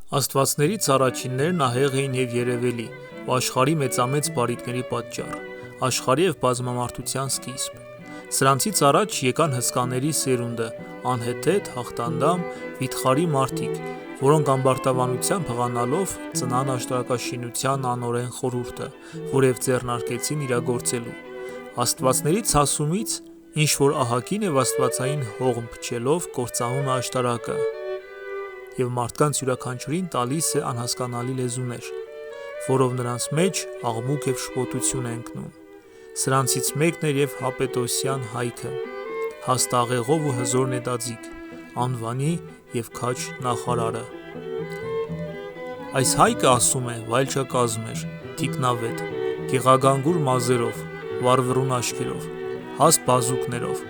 Աստվածներից առաջիններն ահեղ էին և երևելի ու աշխարհի մեծամեծ բարիքների պատճառ, աշխարհի և բազմամարդության սկիզբ։ Սրանցից առաջ եկան հսկաների սերունդը, անհեթեթ, հաղթանդամ, վիթխարի մարդիկ, որոնք ամբարտավանությամբ հղանալով ծնան աշտարակաշինության անօրեն խորհուրդը, որև ձեռնարկեցին իրագործելու։ Աստվածների ցասումից ինչ-որ ահագին և աստվածային հողմ փչելով կործանում է աշտարակը և մարդկանց յուրաքանչյուրին տալիս է անհասկանալի լեզուներ, որով նրանց մեջ աղմուկ և շփոթություն է ընկնում։ Սրանցից մեկն էր և Հապետոսյան հայքը, հաստաղեղով ու հզոր նետաձիգ, անվանի և քաջ նախարարը։ Այս հայքը, ասում է, վայելչակազմ էր, թիկնավետ, գեղագանգուր մազերով, վառվռուն աչքերով, հաստ բազուկներով։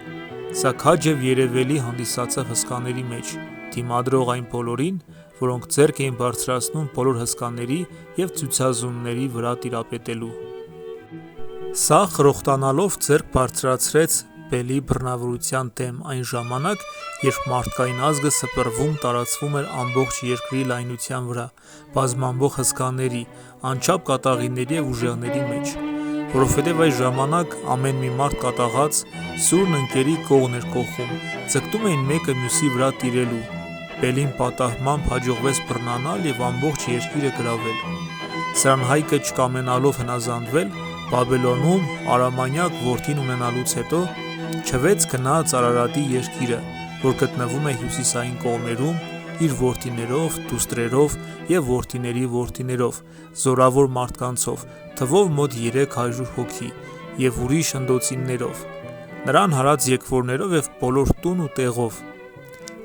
Սա քաջ և երևելի հանդիսացավ հսկաների մեջ, դիմադրող այն բոլորին, որոնք ձեռք էին բարձրացնում բոլոր հսկաների և ցուցազումների վրա տիրապետելու։ Սա խրոխտանալով ձեռք բարձրացրեց բելի բռնավորության դեմ այն ժամանակ, երբ մարդկային ազգը սփռվում տարածվում էր ամբողջ երկրի լայնության վրա, բազմամբող հսկաների, անչափ կատաղիների և ուժեղների մեջ։ Որովհետև այս ժամանակ ամեն մի մարդ կատաղած սուրն ընկերի կողն էր կոխում, ձգտում էին մեկը մյուսի վրա տիրելու։ Բելին պատահմամբ հաջողվեց բռնանալ և ամբողջ երկիրը գրավել։ Սրան հայքը չկամենալով հնազանդվել, Բաբելոնում արամանյակ որդին ունենալուց հետո չվեց գնաց Արարատի երկիրը, որ գտնվում է հյուսիսային կողմերում, իր որդիներով, դուստրերով և որդիների որդիներով, զորավոր մարդկանցով, թվով մոտ 300 հոգի և ուրիշ ընդոցիններով, նրան հարած եկվորներով և բոլոր տուն ու տեղով։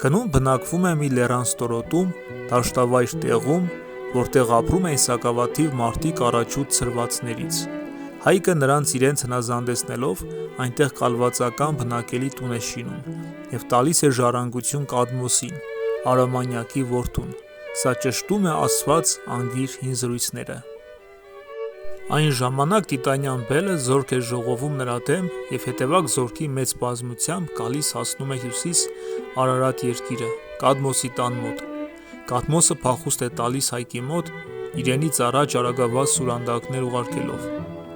Գնում բնակվում է մի լեռան ստորոտում, դաշտավայր տեղում, որտեղ ապրում էին սակավաթիվ մարդիկ առաջուց ցրվածներից։ Հայքը նրանց իրենց հնազանդեցնելով այնտեղ կալվածական բնակելի տուն է շինում և տալիս է ժառանգություն Կադմոսին, արամանյակի որդուն։ Սա ճշտում է ասված անգիր հին զրույցները։ Այն ժամանակ տիտանյան բելը զորք էր ժողովում նրա դեմ և հետևակ զորքի մեծ բազմությամբ գալիս հասնում է հյուսիս Արարատ երկիրը, Կադմոսի տան մոտ։ Կադմոսը փախուստ է տալիս հայքի մոտ, իրենից առաջ արագավազ սուրհանդակներ ուղարկելով։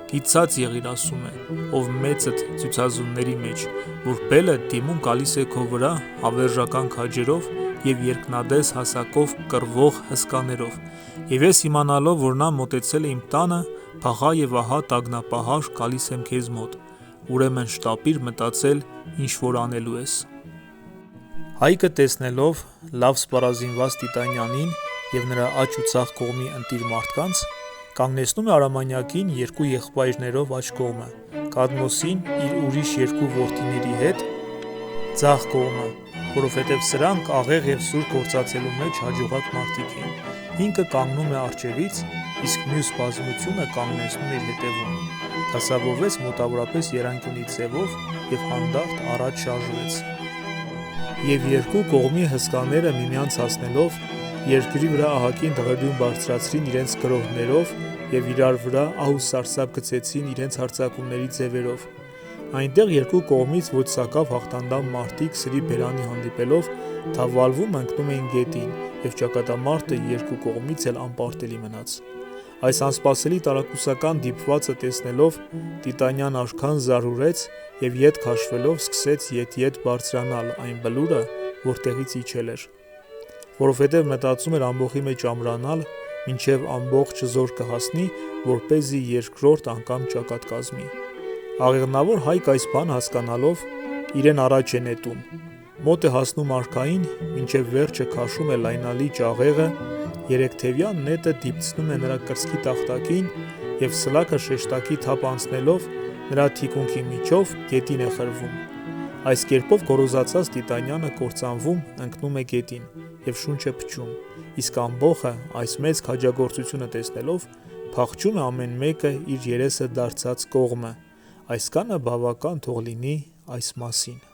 «Գիտցած եղիր, ասում է, ով մեծդ ցուցազումների մեջ, որ բելը դիմում գալիս է քո վրա հավերժական քաջերով և երկնադես հասակով կռվող հսկաներով։ Եվ ես իմանալով, որ նա մոտեցել է իմ տանը, փախա և ահա տագնապահար գալիս եմ քեզ մոտ, ուրեմն շտապիր մտածել, ինչ որ անելու ես»։ Հայքը տեսնելով լավ սպառազինված Տիտանյանին և նրա աջ ու ձախ կողմի ընտիր մարդկանց, կանգնեցնում է արամանյակին երկու եղբայրներով աջ կողմը, Կադմոսին իր ուրիշ երկու որդիների հետ ձախ կողմը, որովհետև սրանք աղեղ և սուր գործածելու մեջ հաջողակ մարդիկ էին։ Ինքը կանգնում է առջևից, իսկ մյուս բազմությունը կանգնեցնում է իր հետևում։ Դասավորվեց մոտավորապես եռանկյունի ձևով և հանդարտ առաջ շարժվեց։ Եվ երկու կողմի հսկաները միմյանց հասնելով, երկրի վրա ահագին դղրդյուն բարձրացրին իրենց գրոհներով և իրար վրա ահ ու սարսափ գցեցին իրենց հարձակումների ձևերով։ Այնտեղ երկու կողմից ոչ սակավ հաղթանդամ մարդիկ սրի բերանի հանդիպելով թավալվում ընկնում էին գետին, և ճակատամարտը երկու կողմից էլ անպարտելի մնաց։ Այս անսպասելի տարակուսական դիպվածը տեսնելով Տիտանյան արքան զարհուրեց և ետ քաշվելով սկսեց ետ բարձրանալ այն բլուրը, որտեղից իջել էր։ Որովհետև մտածում էր ամբոխի մեջ ամրանալ, մինչև ամբողջ զորքը հասնի, որպեսզի երկրորդ անգամ ճակատ կազմի։ Աղեղնավոր հայք այս բանը հասկանալով իրեն առաջ է նետում, մոտ է հասնում արքային, մինչև վերջը քաշում է լայնալիճ աղեղը, երեքթևյան նետը դիպցնում է նրա կրծքի տախտակին և սլաքը շեշտակի թափ անցնելով նրա թիկունքի միջով գետին է խրվում։ Այս կերպով գոռոզացած Տիտանյանը կործանվում ընկնում է գետին և շունչ է փչում, իսկ ամբոխը այս մեծ քաջագործությունը տեսնելով փախչում է ամեն մեկը իր երեսը դարձած կողմը։ Այսքանը բավական թող լինի այս մասին։